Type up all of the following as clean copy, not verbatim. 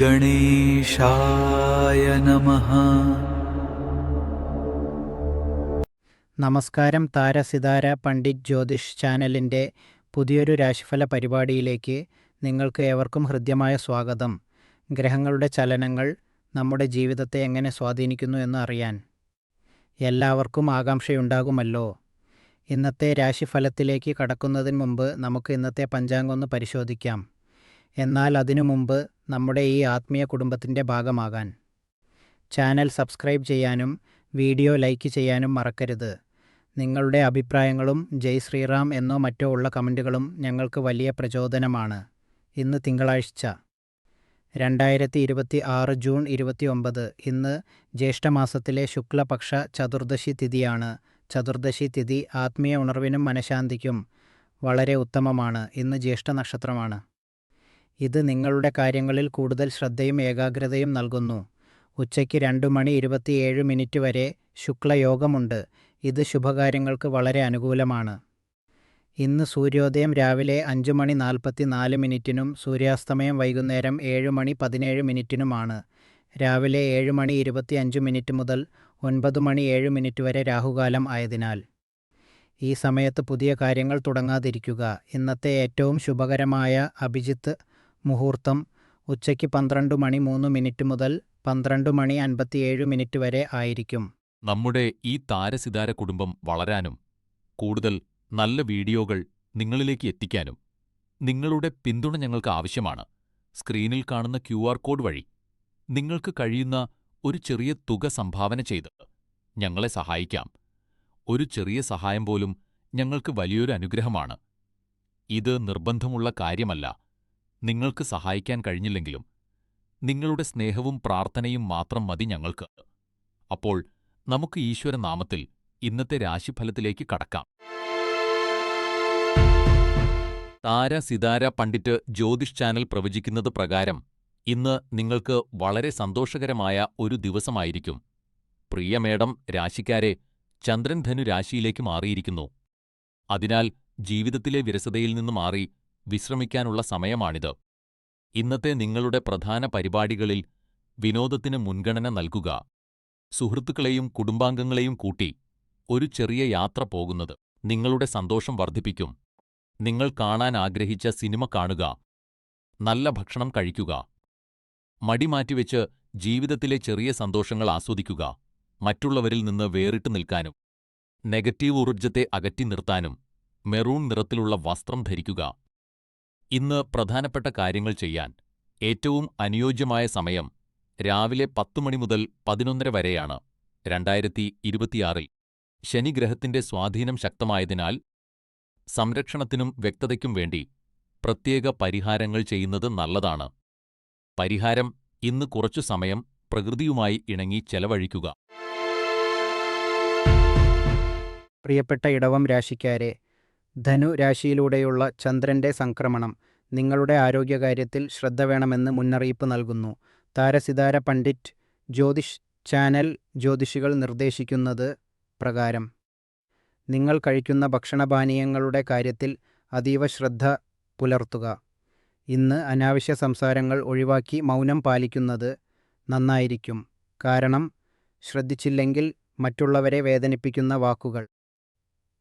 ഗണേശായ നമഃ. നമസ്കാരം. താരസിതാര പണ്ഡിറ്റ് ജ്യോതിഷ് ചാനലിൻ്റെ പുതിയൊരു രാശിഫല പരിപാടിയിലേക്ക് നിങ്ങൾക്ക് ഏവർക്കും ഹൃദ്യമായ സ്വാഗതം. ഗ്രഹങ്ങളുടെ ചലനങ്ങൾ നമ്മുടെ ജീവിതത്തെ എങ്ങനെ സ്വാധീനിക്കുന്നു എന്ന് അറിയാൻ എല്ലാവർക്കും ആകാംക്ഷയുണ്ടാകുമല്ലോ. ഇന്നത്തെ രാശിഫലത്തിലേക്ക് കടക്കുന്നതിന് മുമ്പ് നമുക്ക് ഇന്നത്തെ പഞ്ചാംഗം ഒന്ന് പരിശോധിക്കാം. എന്നാൽ അതിനു മുമ്പ് നമ്മുടെ ഈ ആത്മീയ കുടുംബത്തിൻ്റെ ഭാഗമാകാൻ ചാനൽ സബ്സ്ക്രൈബ് ചെയ്യാനും വീഡിയോ ലൈക്ക് ചെയ്യാനും മറക്കരുത്. നിങ്ങളുടെ അഭിപ്രായങ്ങളും ജയ് ശ്രീറാം എന്നോ മറ്റോ ഉള്ള കമൻറ്റുകളും ഞങ്ങൾക്ക് വലിയ പ്രചോദനമാണ്. ഇന്ന് തിങ്കളാഴ്ച 2026 ജൂൺ 29. ഇന്ന് ജ്യേഷ്ഠമാസത്തിലെ ശുക്ലപക്ഷ ചതുർദശി തിഥിയാണ്. ചതുർദശി തിഥി ആത്മീയ ഉണർവിനും മനഃശാന്തിക്കും വളരെ ഉത്തമമാണ്. ഇന്ന് ജ്യേഷ്ഠ നക്ഷത്രമാണ്. ഇത് നിങ്ങളുടെ കാര്യങ്ങളിൽ കൂടുതൽ ശ്രദ്ധയും ഏകാഗ്രതയും നൽകുന്നു. ഉച്ചയ്ക്ക് 2:27 വരെ ശുക്ലയോഗമുണ്ട്. ഇത് ശുഭകാര്യങ്ങൾക്ക് വളരെ അനുകൂലമാണ്. ഇന്ന് സൂര്യോദയം രാവിലെ 5:44 സൂര്യാസ്തമയം വൈകുന്നേരം 7:17 രാവിലെ 7:25 മുതൽ 9:07 വരെ രാഹുകാലം ആയതിനാൽ ഈ സമയത്ത് പുതിയ കാര്യങ്ങൾ തുടങ്ങാതിരിക്കുക. ഇന്നത്തെ ഏറ്റവും ശുഭകരമായ അഭിജിത്ത് മുഹൂർത്തം ഉച്ചയ്ക്ക് 12:03 മുതൽ 12:57 വരെ ആയിരിക്കും. നമ്മുടെ ഈ താരസിതാര കുടുംബം വളരാനും കൂടുതൽ നല്ല വീഡിയോകൾ നിങ്ങളിലേക്ക് എത്തിക്കാനും നിങ്ങളുടെ പിന്തുണ ഞങ്ങൾക്ക് ആവശ്യമാണ്. സ്ക്രീനിൽ കാണുന്ന QR കോഡ് വഴി നിങ്ങൾക്ക് കഴിയുന്ന ഒരു ചെറിയ തുക സംഭാവന ചെയ്ത് ഞങ്ങളെ സഹായിക്കാം. ഒരു ചെറിയ സഹായം പോലും ഞങ്ങൾക്ക് വലിയൊരു അനുഗ്രഹമാണ്. ഇത് നിർബന്ധമുള്ള കാര്യമല്ല. നിങ്ങൾക്ക് സഹായിക്കാൻ കഴിഞ്ഞില്ലെങ്കിലും നിങ്ങളുടെ സ്നേഹവും പ്രാർത്ഥനയും മാത്രം മതി ഞങ്ങൾക്ക്. അപ്പോൾ നമുക്ക് ഈശ്വരനാമത്തിൽ ഇന്നത്തെ രാശിഫലത്തിലേക്ക് കടക്കാം. താരസിതാര പണ്ഡിറ്റ് ജ്യോതിഷ് ചാനൽ പ്രവചിക്കുന്നത് പ്രകാരം ഇന്ന് നിങ്ങൾക്ക് വളരെ സന്തോഷകരമായ ഒരു ദിവസമായിരിക്കും. പ്രിയ മേഡം രാശിക്കാരെ, ചന്ദ്രൻ ധനു രാശിയിലേക്ക് മാറിയിരിക്കുന്നു. അതിനാൽ ജീവിതത്തിലെ വിരസതയിൽ നിന്ന് മാറി വിശ്രമിക്കാനുള്ള സമയമാണിത്. ഇന്നത്തെ നിങ്ങളുടെ പ്രധാന പരിപാടികളിൽ വിനോദത്തിന് മുൻഗണന നൽകുക. സുഹൃത്തുക്കളെയും കുടുംബാംഗങ്ങളെയും കൂട്ടി ഒരു ചെറിയ യാത്ര പോകുന്നത് നിങ്ങളുടെ സന്തോഷം വർദ്ധിപ്പിക്കും. നിങ്ങൾ കാണാൻ ആഗ്രഹിച്ച സിനിമ കാണുക. നല്ല ഭക്ഷണം കഴിക്കുക. മടി മാറ്റിവെച്ച് ജീവിതത്തിലെ ചെറിയ സന്തോഷങ്ങൾ ആസ്വദിക്കുക. മറ്റുള്ളവരിൽ നിന്ന് വേറിട്ട് നിൽക്കാനും നെഗറ്റീവ് ഊർജ്ജത്തെ അകറ്റി നിർത്താനും മെറൂൺ നിറത്തിലുള്ള വസ്ത്രം ധരിക്കുക. ഇന്ന് പ്രധാനപ്പെട്ട കാര്യങ്ങൾ ചെയ്യാൻ ഏറ്റവും അനുയോജ്യമായ സമയം രാവിലെ 10 മണി മുതൽ 11:30 വരെയാണ്. 2026 ശനിഗ്രഹത്തിന്റെ സ്വാധീനം ശക്തമായതിനാൽ സംരക്ഷണത്തിനും വ്യക്തതയ്ക്കും വേണ്ടി പ്രത്യേക പരിഹാരങ്ങൾ ചെയ്യുന്നത് നല്ലതാണ്. പരിഹാരം: ഇന്ന് കുറച്ചു സമയം പ്രകൃതിയുമായി ഇണങ്ങി ചെലവഴിക്കുക. പ്രിയപ്പെട്ട ഇടവം രാശിക്കാരെ, ധനു രാശിയിലൂടെയുള്ള ചന്ദ്രൻ്റെ സംക്രമണം നിങ്ങളുടെ ആരോഗ്യകാര്യത്തിൽ ശ്രദ്ധ വേണമെന്ന് മുന്നറിയിപ്പ് നൽകുന്നു. താരസിതാര പണ്ഡിറ്റ് ജ്യോതിഷ് ചാനൽ ജ്യോതിഷികൾ നിർദ്ദേശിക്കുന്നത് പ്രകാരം നിങ്ങൾ കഴിക്കുന്ന ഭക്ഷണപാനീയങ്ങളുടെ കാര്യത്തിൽ അതീവ ശ്രദ്ധ പുലർത്തുക. ഇന്ന് അനാവശ്യ സംസാരങ്ങൾ ഒഴിവാക്കി മൗനം പാലിക്കുന്നത് നന്നായിരിക്കും. കാരണം ശ്രദ്ധിച്ചില്ലെങ്കിൽ മറ്റുള്ളവരെ വേദനിപ്പിക്കുന്ന വാക്കുകൾ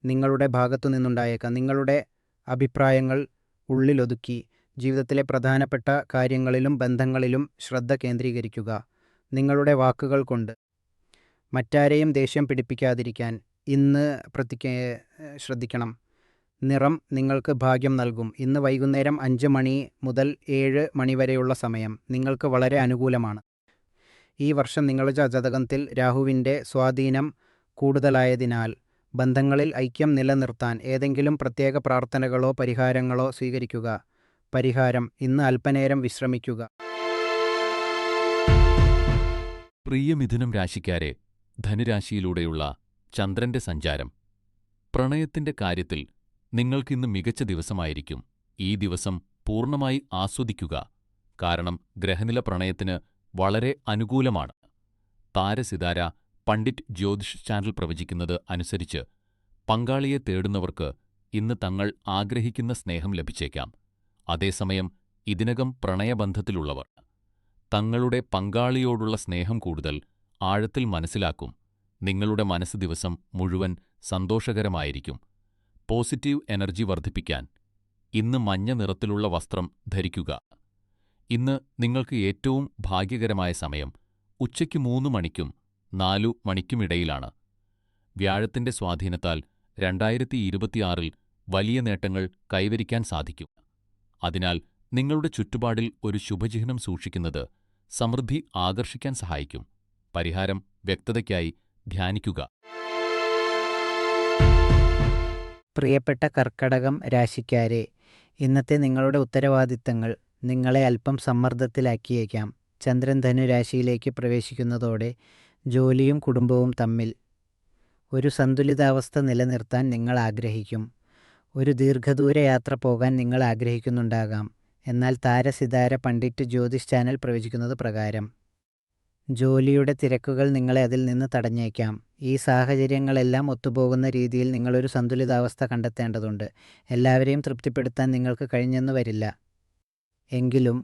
നിങ്ങളുടെ ഭാഗത്തു നിന്നുണ്ടായേക്കാം. നിങ്ങളുടെ അഭിപ്രായങ്ങൾ ഉള്ളിലൊതുക്കി ജീവിതത്തിലെ പ്രധാനപ്പെട്ട കാര്യങ്ങളിലും ബന്ധങ്ങളിലും ശ്രദ്ധ കേന്ദ്രീകരിക്കുക. നിങ്ങളുടെ വാക്കുകൾ കൊണ്ട് മറ്റാരെയും ദേഷ്യം പിടിപ്പിക്കാതിരിക്കാൻ ഇന്ന് ശ്രദ്ധിക്കണം. നിറം നിങ്ങൾക്ക് ഭാഗ്യം നൽകും. ഇന്ന് വൈകുന്നേരം 5 മണി മുതൽ 7 മണി വരെയുള്ള സമയം നിങ്ങൾക്ക് വളരെ അനുകൂലമാണ്. ഈ വർഷം നിങ്ങളുടെ ജാതകത്തിൽ രാഹുവിൻ്റെ സ്വാധീനം കൂടുതലായതിനാൽ ബന്ധങ്ങളിൽ ഐക്യം നിലനിർത്താൻ ഏതെങ്കിലും പ്രത്യേക പ്രാർത്ഥനകളോ പരിഹാരങ്ങളോ സ്വീകരിക്കുക. പരിഹാരം: ഇന്ന് അല്പനേരം വിശ്രമിക്കുക. പ്രിയ മിഥുനം രാശിക്കാരെ, ധനുരാശിയിലൂടെയുള്ള ചന്ദ്രന്റെ സഞ്ചാരം പ്രണയത്തിന്റെ കാര്യത്തിൽ നിങ്ങൾക്കിന്ന് മികച്ച ദിവസമായിരിക്കും. ഈ ദിവസം പൂർണ്ണമായി ആസ്വദിക്കുക. കാരണം ഗ്രഹനില പ്രണയത്തിന് വളരെ അനുകൂലമാണ്. താരസിതാര പണ്ഡിറ്റ് ജ്യോതിഷ് ചാനൽ പ്രവചിക്കുന്നത് അനുസരിച്ച് പങ്കാളിയെ തേടുന്നവർക്ക് ഇന്ന് തങ്ങൾ ആഗ്രഹിക്കുന്ന സ്നേഹം ലഭിച്ചേക്കാം. അതേസമയം ഇതിനകം പ്രണയബന്ധത്തിലുള്ളവർ തങ്ങളുടെ പങ്കാളിയോടുള്ള സ്നേഹം കൂടുതൽ ആഴത്തിൽ മനസ്സിലാക്കും. നിങ്ങളുടെ മനസ്സ് ദിവസം മുഴുവൻ സന്തോഷകരമായിരിക്കും. പോസിറ്റീവ് എനർജി വർദ്ധിപ്പിക്കാൻ ഇന്ന് മഞ്ഞ നിറത്തിലുള്ള വസ്ത്രം ധരിക്കുക. ഇന്ന് നിങ്ങൾക്ക് ഏറ്റവും ഭാഗ്യകരമായ സമയം ഉച്ചയ്ക്ക് 3 മണിക്കും 4 മണിക്കുമിടയിലാണ്. വ്യാഴത്തിന്റെ സ്വാധീനത്താൽ 2026-ൽ വലിയ നേട്ടങ്ങൾ കൈവരിക്കാൻ സാധിക്കും. അതിനാൽ നിങ്ങളുടെ ചുറ്റുപാടിൽ ഒരു ശുഭചിഹ്നം സൂക്ഷിക്കുന്നത് സമൃദ്ധി ആകർഷിക്കാൻ സഹായിക്കും. പരിഹാരം വ്യക്തതയ്ക്കായി ധ്യാനിക്കുക. പ്രിയപ്പെട്ട കർക്കടകം രാശിക്കാരെ, ഇന്നത്തെ നിങ്ങളുടെ ഉത്തരവാദിത്തങ്ങൾ നിങ്ങളെ അല്പം സമ്മർദ്ദത്തിലാക്കിയേക്കാം. ചന്ദ്രൻ ധനുരാശിയിലേക്ക് പ്രവേശിക്കുന്നതോടെ ജോലിയും കുടുംബവും തമ്മിൽ ഒരു സന്തുലിതാവസ്ഥ നിലനിർത്താൻ നിങ്ങൾ ആഗ്രഹിക്കും. ഒരു ദീർഘദൂര യാത്ര പോകാൻ നിങ്ങൾ ആഗ്രഹിക്കുന്നുണ്ടാകാം. എന്നാൽ താരസിതാര പണ്ഡിറ്റ് ജ്യോതിഷ് ചാനൽ പ്രവചിക്കുന്നത് പ്രകാരം ജോലിയുടെ തിരക്കുകൾ നിങ്ങളെ അതിൽ നിന്ന് തടഞ്ഞേക്കാം. ഈ സാഹചര്യങ്ങളെല്ലാം ഒത്തുപോകുന്ന രീതിയിൽ നിങ്ങളൊരു സന്തുലിതാവസ്ഥ കണ്ടെത്തേണ്ടതുണ്ട്. എല്ലാവരെയും തൃപ്തിപ്പെടുത്താൻ നിങ്ങൾക്ക് കഴിഞ്ഞെന്ന് വരില്ല. എങ്കിലും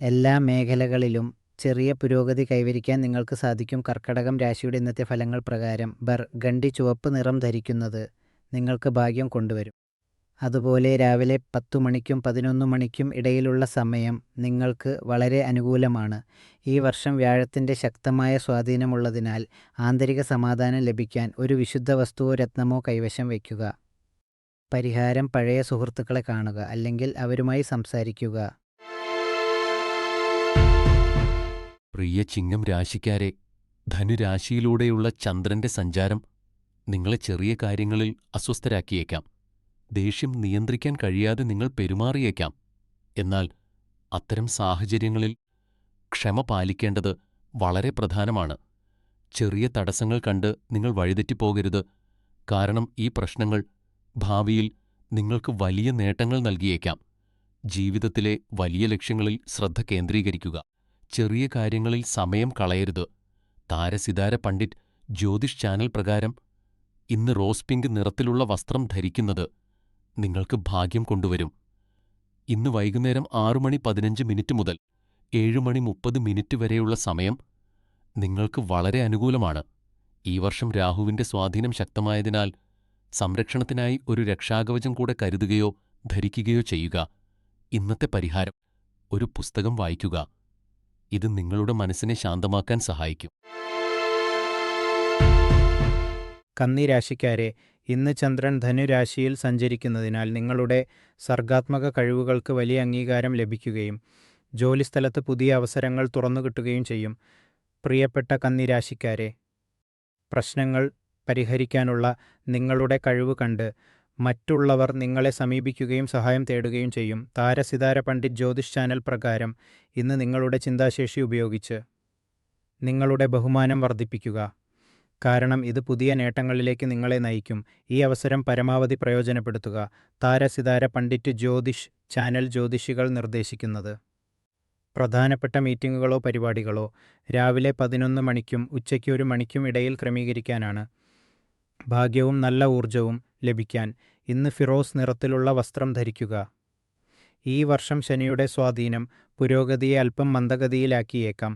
എല്ലാ മേഖലകളിലും ചെറിയ പുരോഗതി കൈവരിക്കാൻ നിങ്ങൾക്ക് സാധിക്കും. കർക്കടകം രാശിയുടെ ഇന്നത്തെ ഫലങ്ങൾ പ്രകാരം ബർഗണ്ടി ചുവപ്പ് നിറം ധരിക്കുന്നത് നിങ്ങൾക്ക് ഭാഗ്യം കൊണ്ടുവരും. അതുപോലെ രാവിലെ 10 മണിക്കും 11 മണിക്കും ഇടയിലുള്ള സമയം നിങ്ങൾക്ക് വളരെ അനുകൂലമാണ്. ഈ വർഷം വ്യാഴത്തിൻ്റെ ശക്തമായ സ്വാധീനമുള്ളതിനാൽ ആന്തരിക സമാധാനം ലഭിക്കാൻ ഒരു വിശുദ്ധ വസ്തുവോ രത്നമോ കൈവശം വയ്ക്കുക. പരിഹാരം പഴയ സുഹൃത്തുക്കളെ കാണുക, അല്ലെങ്കിൽ അവരുമായി സംസാരിക്കുക. പ്രിയ ചിങ്ങം രാശിക്കാരെ, ധനുരാശിയിലൂടെയുള്ള ചന്ദ്രന്റെ സഞ്ചാരം നിങ്ങളെ ചെറിയ കാര്യങ്ങളിൽ അസ്വസ്ഥരാക്കിയേക്കാം. ദേഷ്യം നിയന്ത്രിക്കാൻ കഴിയാതെ നിങ്ങൾ പെരുമാറിയേക്കാം. എന്നാൽ അത്തരം സാഹചര്യങ്ങളിൽ ക്ഷമ പാലിക്കേണ്ടത് വളരെ പ്രധാനമാണ്. ചെറിയ തടസ്സങ്ങൾ കണ്ട് നിങ്ങൾ വഴിതെറ്റിപ്പോകരുത്. കാരണം ഈ പ്രശ്നങ്ങൾ ഭാവിയിൽ നിങ്ങൾക്ക് വലിയ നേട്ടങ്ങൾ നൽകിയേക്കാം. ജീവിതത്തിലെ വലിയ ലക്ഷ്യങ്ങളിൽ ശ്രദ്ധ കേന്ദ്രീകരിക്കുക. ചെറിയ കാര്യങ്ങളിൽ സമയം കളയരുത്. താരസിതാര പണ്ഡിറ്റ് ജ്യോതിഷ് ചാനൽ പ്രകാരം ഇന്ന് റോസ് പിങ്ക് നിറത്തിലുള്ള വസ്ത്രം ധരിക്കുന്നത് നിങ്ങൾക്ക് ഭാഗ്യം കൊണ്ടുവരും. ഇന്ന് വൈകുന്നേരം 6:15 മുതൽ 7:30 വരെയുള്ള സമയം നിങ്ങൾക്ക് വളരെ അനുകൂലമാണ്. ഈ വർഷം രാഹുവിന്റെ സ്വാധീനം ശക്തമായതിനാൽ സംരക്ഷണത്തിനായി ഒരു രക്ഷാകവചം കൂടെ കരുതുകയോ ധരിക്കുകയോ ചെയ്യുക. ഇന്നത്തെ പരിഹാരം ഒരു പുസ്തകം വായിക്കുക. ഇത് നിങ്ങളുടെ മനസ്സിനെ ശാന്തമാക്കാൻ സഹായിക്കും. കന്നി രാശിക്കാരെ, ഇന്ന് ചന്ദ്രൻ ധനുരാശിയിൽ സഞ്ചരിക്കുന്നതിനാൽ നിങ്ങളുടെ സർഗാത്മക കഴിവുകൾക്ക് വലിയ അംഗീകാരം ലഭിക്കുകയും ജോലിസ്ഥലത്ത് പുതിയ അവസരങ്ങൾ തുറന്നുകിട്ടുകയും ചെയ്യും. പ്രിയപ്പെട്ട കന്നി രാശിക്കാരെ, പ്രശ്നങ്ങൾ പരിഹരിക്കാനുള്ള നിങ്ങളുടെ കഴിവ് കണ്ട് മറ്റുള്ളവർ നിങ്ങളെ സമീപിക്കുകയും സഹായം തേടുകയും ചെയ്യും. താരസിതാര പണ്ഡിറ്റ് ജ്യോതിഷ് ചാനൽ പ്രകാരം ഇന്ന് നിങ്ങളുടെ ചിന്താശേഷി ഉപയോഗിച്ച് നിങ്ങളുടെ ബഹുമാനം വർദ്ധിപ്പിക്കുക. കാരണം ഇത് പുതിയ നേട്ടങ്ങളിലേക്ക് നിങ്ങളെ നയിക്കും. ഈ അവസരം പരമാവധി പ്രയോജനപ്പെടുത്തുക. താരസിതാര പണ്ഡിറ്റ് ജ്യോതിഷ് ചാനൽ ജ്യോതിഷികൾ നിർദ്ദേശിക്കുന്നത് പ്രധാനപ്പെട്ട മീറ്റിങ്ങുകളോ പരിപാടികളോ രാവിലെ 11 മണിക്കും ഉച്ചയ്ക്ക് 1 മണിക്കും ഇടയിൽ ക്രമീകരിക്കാനാണ്. ഭാഗ്യവും നല്ല ഊർജവും ലഭിക്കാൻ ഇന്ന് ഫിറോസ് നിറത്തിലുള്ള വസ്ത്രം ധരിക്കുക. ഈ വർഷം ശനിയുടെ സ്വാധീനം പുരോഗതിയെ അല്പം മന്ദഗതിയിലാക്കിയേക്കാം.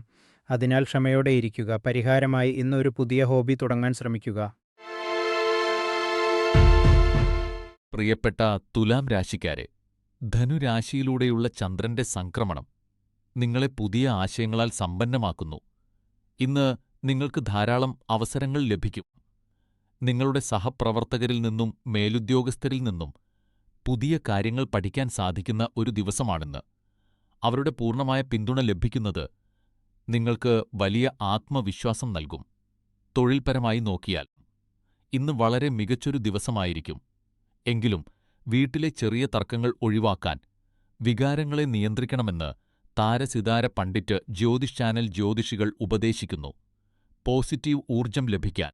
അതിനാൽ ക്ഷമയോടെ ഇരിക്കുക. പരിഹാരമായി ഇന്ന് ഒരു പുതിയ ഹോബി തുടങ്ങാൻ ശ്രമിക്കുക. പ്രിയപ്പെട്ട തുലാം രാശിക്കാരെ, ധനുരാശിയിലൂടെയുള്ള ചന്ദ്രന്റെ സംക്രമണം നിങ്ങളെ പുതിയ ആശയങ്ങളാൽ സമ്പന്നമാക്കുന്നു. ഇന്ന് നിങ്ങൾക്ക് ധാരാളം അവസരങ്ങൾ ലഭിക്കും. നിങ്ങളുടെ സഹപ്രവർത്തകരിൽ നിന്നും മേലുദ്യോഗസ്ഥരിൽ നിന്നും പുതിയ കാര്യങ്ങൾ പഠിക്കാൻ സാധിക്കുന്ന ഒരു ദിവസമാണിന്ന്. അവരുടെ പൂർണ്ണമായ പിന്തുണ ലഭിക്കുന്നത് നിങ്ങൾക്ക് വലിയ ആത്മവിശ്വാസം നൽകും. തൊഴിൽപരമായി നോക്കിയാൽ ഇന്ന് വളരെ മികച്ചൊരു ദിവസമായിരിക്കും. എങ്കിലും വീട്ടിലെ ചെറിയ തർക്കങ്ങൾ ഒഴിവാക്കാൻ വികാരങ്ങളെ നിയന്ത്രിക്കണമെന്ന് താരസിതാര പണ്ഡിറ്റ് ജ്യോതിഷ് ചാനൽ ജ്യോതിഷികൾ ഉപദേശിക്കുന്നു. പോസിറ്റീവ് ഊർജം ലഭിക്കാൻ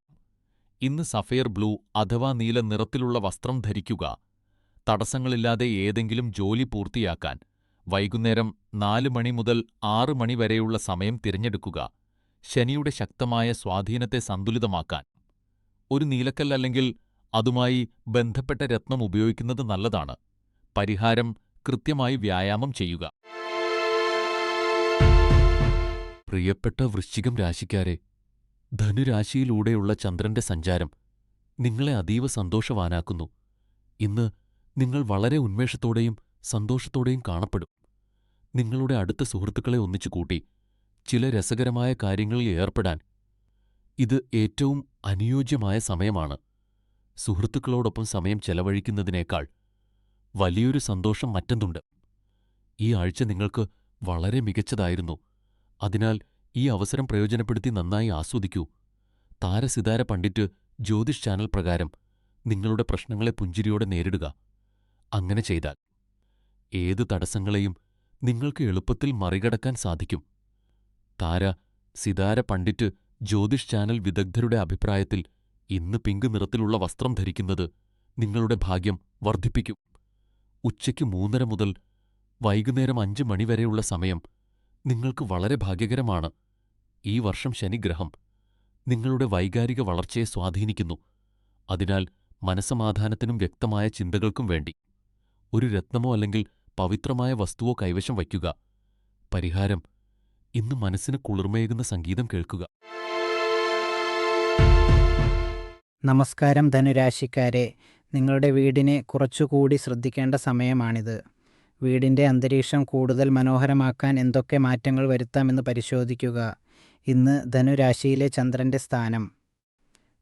ഇന്ന് സഫയർ ബ്ലൂ അഥവാ നീല നിറത്തിലുള്ള വസ്ത്രം ധരിക്കുക. തടസ്സങ്ങളില്ലാതെ ഏതെങ്കിലും ജോലി പൂർത്തിയാക്കാൻ വൈകുന്നേരം 4 മണി മുതൽ 6 മണി വരെയുള്ള സമയം തിരഞ്ഞെടുക്കുക. ശനിയുടെ ശക്തമായ സ്വാധീനത്തെ സന്തുലിതമാക്കാൻ ഒരു നീലക്കല്ല് അല്ലെങ്കിൽ അതുമായി ബന്ധപ്പെട്ട രത്നം ഉപയോഗിക്കുന്നത് നല്ലതാണ്. പരിഹാരം കൃത്യമായി വ്യായാമം ചെയ്യുക. പ്രിയപ്പെട്ട വൃശ്ചികം രാശിക്കാരെ, ധനുരാശിയിലൂടെയുള്ള ചന്ദ്രന്റെ സഞ്ചാരം നിങ്ങളെ അതീവ സന്തോഷവാനാക്കുന്നു. ഇന്ന് നിങ്ങൾ വളരെ ഉന്മേഷത്തോടെയും സന്തോഷത്തോടെയും കാണപ്പെടും. നിങ്ങളുടെ അടുത്ത സുഹൃത്തുക്കളെ ഒന്നിച്ചു കൂട്ടി ചില രസകരമായ കാര്യങ്ങളിൽ ഏർപ്പെടാൻ ഇത് ഏറ്റവും അനുയോജ്യമായ സമയമാണ്. സുഹൃത്തുക്കളോടൊപ്പം സമയം ചെലവഴിക്കുന്നതിനേക്കാൾ വലിയൊരു സന്തോഷം മറ്റെന്തുണ്ട്? ഈ ആഴ്ച നിങ്ങൾക്ക് വളരെ മികച്ചതായിരുന്നു. അതിനാൽ ഈ അവസരം പ്രയോജനപ്പെടുത്തി നന്നായി ആസ്വദിക്കൂ. താരസിതാര പണ്ഡിറ്റ് ജ്യോതിഷ് ചാനൽ പ്രകാരം നിങ്ങളുടെ പ്രശ്നങ്ങളെ പുഞ്ചിരിയോടെ നേരിടുക. അങ്ങനെ ചെയ്താൽ ഏത് തടസ്സങ്ങളെയും നിങ്ങൾക്ക് എളുപ്പത്തിൽ മറികടക്കാൻ സാധിക്കും. താര സിതാര പണ്ഡിറ്റ് ജ്യോതിഷ് ചാനൽ വിദഗ്ധരുടെ അഭിപ്രായത്തിൽ ഇന്ന് പിങ്ക് നിറത്തിലുള്ള വസ്ത്രം ധരിക്കുന്നത് നിങ്ങളുടെ ഭാഗ്യം വർദ്ധിപ്പിക്കും. ഉച്ചയ്ക്ക് 3:30 മുതൽ വൈകുന്നേരം 5 മണി വരെയുള്ള സമയം നിങ്ങൾക്ക് വളരെ ഭാഗ്യകരമാണ്. ഈ വർഷം ശനിഗ്രഹം നിങ്ങളുടെ വൈകാരിക വളർച്ചയെ സ്വാധീനിക്കുന്നു. അതിനാൽ മനസ്സമാധാനത്തിനും വ്യക്തമായ ചിന്തകൾക്കും വേണ്ടി ഒരു രത്നമോ അല്ലെങ്കിൽ പവിത്രമായ വസ്തുവോ കൈവശം വയ്ക്കുക. പരിഹാരം: ഇന്ന് മനസ്സിന് കുളിർമയേകുന്ന സംഗീതം കേൾക്കുക. നമസ്കാരം ധനുരാശിക്കാരെ, നിങ്ങളുടെ വീടിനെ കുറച്ചുകൂടി ശ്രദ്ധിക്കേണ്ട സമയമാണിത്. വീടിൻ്റെ അന്തരീക്ഷം കൂടുതൽ മനോഹരമാക്കാൻ എന്തൊക്കെ മാറ്റങ്ങൾ വരുത്താമെന്ന് പരിശോധിക്കുക. ഇന്ന് ധനുരാശിയിലെ ചന്ദ്രൻ്റെ സ്ഥാനം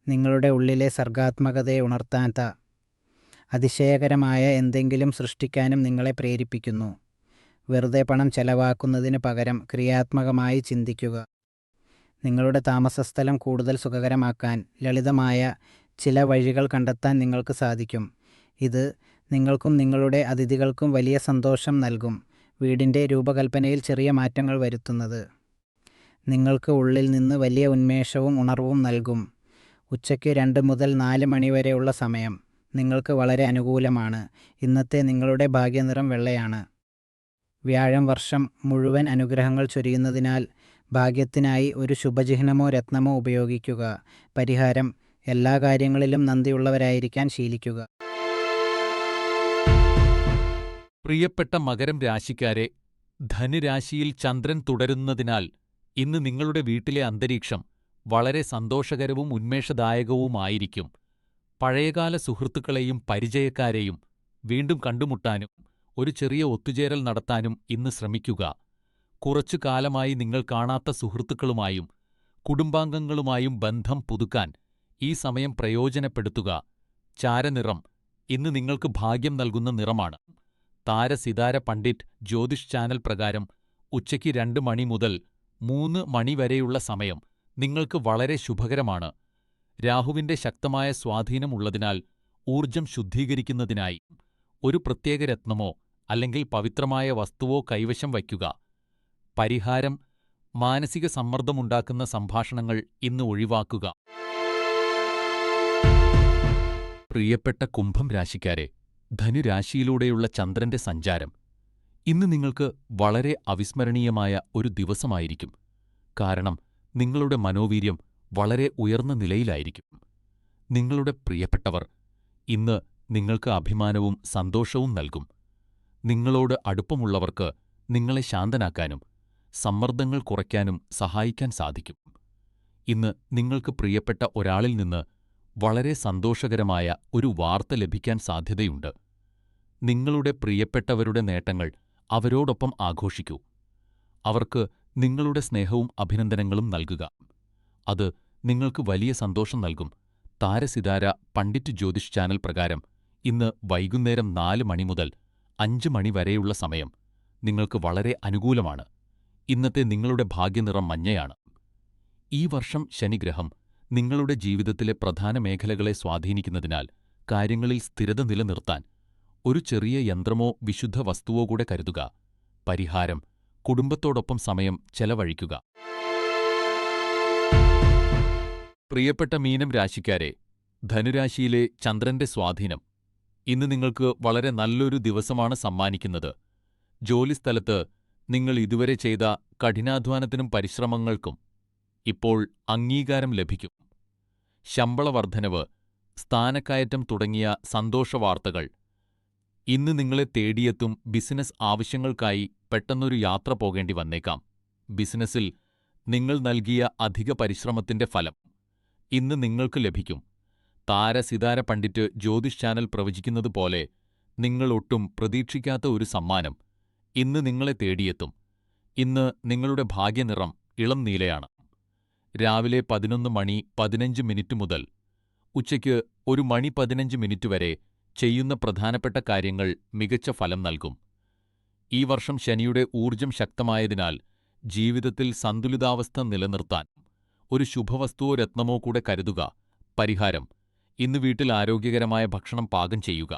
നിങ്ങളുടെ ഉള്ളിലെ സർഗാത്മകതയെ ഉണർത്താത്ത അതിശയകരമായ എന്തെങ്കിലും സൃഷ്ടിക്കാനും നിങ്ങളെ പ്രേരിപ്പിക്കുന്നു. വെറുതെ പണം ചെലവാക്കുന്നതിന് പകരം ക്രിയാത്മകമായി ചിന്തിക്കുക. നിങ്ങളുടെ താമസസ്ഥലം കൂടുതൽ സുഖകരമാക്കാൻ ലളിതമായ ചില വഴികൾ കണ്ടെത്താൻ നിങ്ങൾക്ക് സാധിക്കും. ഇത് നിങ്ങൾക്കും നിങ്ങളുടെ അതിഥികൾക്കും വലിയ സന്തോഷം നൽകും. വീടിൻ്റെ രൂപകൽപ്പനയിൽ ചെറിയ മാറ്റങ്ങൾ വരുത്തുന്നത് നിങ്ങൾക്ക് ഉള്ളിൽ നിന്ന് വലിയ ഉന്മേഷവും ഉണർവും നൽകും. ഉച്ചയ്ക്ക് 2 മുതൽ 4 മണി വരെയുള്ള സമയം നിങ്ങൾക്ക് വളരെ അനുകൂലമാണ്. ഇന്നത്തെ നിങ്ങളുടെ ഭാഗ്യനിറം വെള്ളയാണ്. വ്യാഴം വർഷം മുഴുവൻ അനുഗ്രഹങ്ങൾ ചൊരിയുന്നതിനാൽ ഭാഗ്യത്തിനായി ഒരു ശുഭചിഹ്നമോ രത്നമോ ഉപയോഗിക്കുക. പരിഹാരം: എല്ലാ കാര്യങ്ങളിലും നന്ദിയുള്ളവരായിരിക്കാൻ ശീലിക്കുക. പ്രിയപ്പെട്ട മകരം രാശിക്കാരെ, ധനുരാശിയിൽ ചന്ദ്രൻ തുടരുന്നതിനാൽ ഇന്ന് നിങ്ങളുടെ വീട്ടിലെ അന്തരീക്ഷം വളരെ സന്തോഷകരവും ഉന്മേഷദായകവുമായിരിക്കും. പഴയകാല സുഹൃത്തുക്കളെയും പരിചയക്കാരെയും വീണ്ടും കണ്ടുമുട്ടാനും ഒരു ചെറിയ ഒത്തുചേരൽ നടത്താനും ഇന്ന് ശ്രമിക്കുക. കുറച്ചു കാലമായി നിങ്ങൾ കാണാത്ത സുഹൃത്തുക്കളുമായും കുടുംബാംഗങ്ങളുമായും ബന്ധം പുതുക്കാൻ ഈ സമയം പ്രയോജനപ്പെടുത്തുക. ചാരനിറം ഇന്ന് നിങ്ങൾക്ക് ഭാഗ്യം നൽകുന്ന നിറമാണ്. താരസിതാര പണ്ഡിറ്റ് ജ്യോതിഷ് ചാനൽ പ്രകാരം ഉച്ചയ്ക്ക് 2 മണി മുതൽ 3 മണി വരെയുള്ള സമയം നിങ്ങൾക്ക് വളരെ ശുഭകരമാണ്. രാഹുവിന്റെ ശക്തമായ സ്വാധീനമുള്ളതിനാൽ ഊർജം ശുദ്ധീകരിക്കുന്നതിനായി ഒരു പ്രത്യേക രത്നമോ അല്ലെങ്കിൽ പവിത്രമായ വസ്തുവോ കൈവശം വയ്ക്കുക. പരിഹാരം: മാനസിക സമ്മർദ്ദമുണ്ടാക്കുന്ന സംഭാഷണങ്ങൾ ഇന്ന് ഒഴിവാക്കുക. പ്രിയപ്പെട്ട കുംഭം രാശിക്കാരെ, ധനുരാശിയിലൂടെയുള്ള ചന്ദ്രന്റെ സഞ്ചാരം ഇന്ന് നിങ്ങൾക്ക് വളരെ അവിസ്മരണീയമായ ഒരു ദിവസമായിരിക്കും. കാരണം നിങ്ങളുടെ മനോവീര്യം വളരെ ഉയർന്ന നിലയിലായിരിക്കും. നിങ്ങളുടെ പ്രിയപ്പെട്ടവർ ഇന്ന് നിങ്ങൾക്ക് അഭിമാനവും സന്തോഷവും നൽകും. നിങ്ങളോട് അടുപ്പമുള്ളവർക്ക് നിങ്ങളെ ശാന്തനാക്കാനും സമ്മർദ്ദങ്ങൾ കുറയ്ക്കാനും സഹായിക്കാൻ സാധിക്കും. ഇന്ന് നിങ്ങൾക്ക് പ്രിയപ്പെട്ട ഒരാളിൽ നിന്ന് വളരെ സന്തോഷകരമായ ഒരു വാർത്ത ലഭിക്കാൻ സാധ്യതയുണ്ട്. നിങ്ങളുടെ പ്രിയപ്പെട്ടവരുടെ നേട്ടങ്ങൾ അവരോടൊപ്പം ആഘോഷിക്കൂ. അവർക്ക് നിങ്ങളുടെ സ്നേഹവും അഭിനന്ദനങ്ങളും നൽകുക. അത് നിങ്ങൾക്ക് വലിയ സന്തോഷം നൽകും. താരസിതാര പണ്ഡിറ്റ് ജ്യോതിഷ് ചാനൽ പ്രകാരം ഇന്ന് വൈകുന്നേരം 4 മണി മുതൽ 5 മണി വരെയുള്ള സമയം നിങ്ങൾക്ക് വളരെ അനുകൂലമാണ്. ഇന്നത്തെ നിങ്ങളുടെ ഭാഗ്യനിറം മഞ്ഞയാണ്. ഈ വർഷം ശനിഗ്രഹം നിങ്ങളുടെ ജീവിതത്തിലെ പ്രധാന മേഖലകളെ സ്വാധീനിക്കുന്നതിനാൽ കാര്യങ്ങളിൽ സ്ഥിരത നിലനിർത്താൻ ഒരു ചെറിയ യന്ത്രമോ വിശുദ്ധ വസ്തുവോ കൂടെ കരുതുക. പരിഹാരം: കുടുംബത്തോടൊപ്പം സമയം ചെലവഴിക്കുക. പ്രിയപ്പെട്ട മീനം രാശിക്കാരെ, ധനുരാശിയിലെ ചന്ദ്രന്റെ സ്വാധീനം ഇന്ന് നിങ്ങൾക്ക് വളരെ നല്ലൊരു ദിവസമാണ് സമ്മാനിക്കുന്നത്. ജോലിസ്ഥലത്ത് നിങ്ങൾ ഇതുവരെ ചെയ്ത കഠിനാധ്വാനത്തിനും പരിശ്രമങ്ങൾക്കും ഇപ്പോൾ അംഗീകാരം ലഭിക്കും. ശമ്പള വർധനവ്, സ്ഥാനക്കയറ്റം തുടങ്ങിയ സന്തോഷവാർത്തകൾ ഇന്ന് നിങ്ങളെ തേടിയെത്തും. ബിസിനസ് ആവശ്യങ്ങൾക്കായി പെട്ടെന്നൊരു യാത്ര പോകേണ്ടി വന്നേക്കാം. ബിസിനസ്സിൽ നിങ്ങൾ നൽകിയ അധിക പരിശ്രമത്തിന്റെ ഫലം ഇന്ന് നിങ്ങൾക്ക് ലഭിക്കും. താരസിതാര പണ്ഡിറ്റ് ജ്യോതിഷ് ചാനൽ പ്രവചിക്കുന്നത് പോലെ നിങ്ങൾ ഒട്ടും പ്രതീക്ഷിക്കാത്ത ഒരു സമ്മാനം ഇന്ന് നിങ്ങളെ തേടിയെത്തും. ഇന്ന് നിങ്ങളുടെ ഭാഗ്യനിറം ഇളം നീലയാണ്. രാവിലെ 11:15 മുതൽ ഉച്ചയ്ക്ക് 1:15 വരെ ചെയ്യുന്ന പ്രധാനപ്പെട്ട കാര്യങ്ങൾ മികച്ച ഫലം നൽകും. ഈ വർഷം ശനിയുടെ ഊർജം ശക്തമായതിനാൽ ജീവിതത്തിൽ സന്തുലിതാവസ്ഥ നിലനിർത്താൻ ഒരു ശുഭവസ്തുവോ രത്നമോ കൂടെ കരുതുക. പരിഹാരം: ഇന്ന് വീട്ടിൽ ആരോഗ്യകരമായ ഭക്ഷണം പാകം ചെയ്യുക.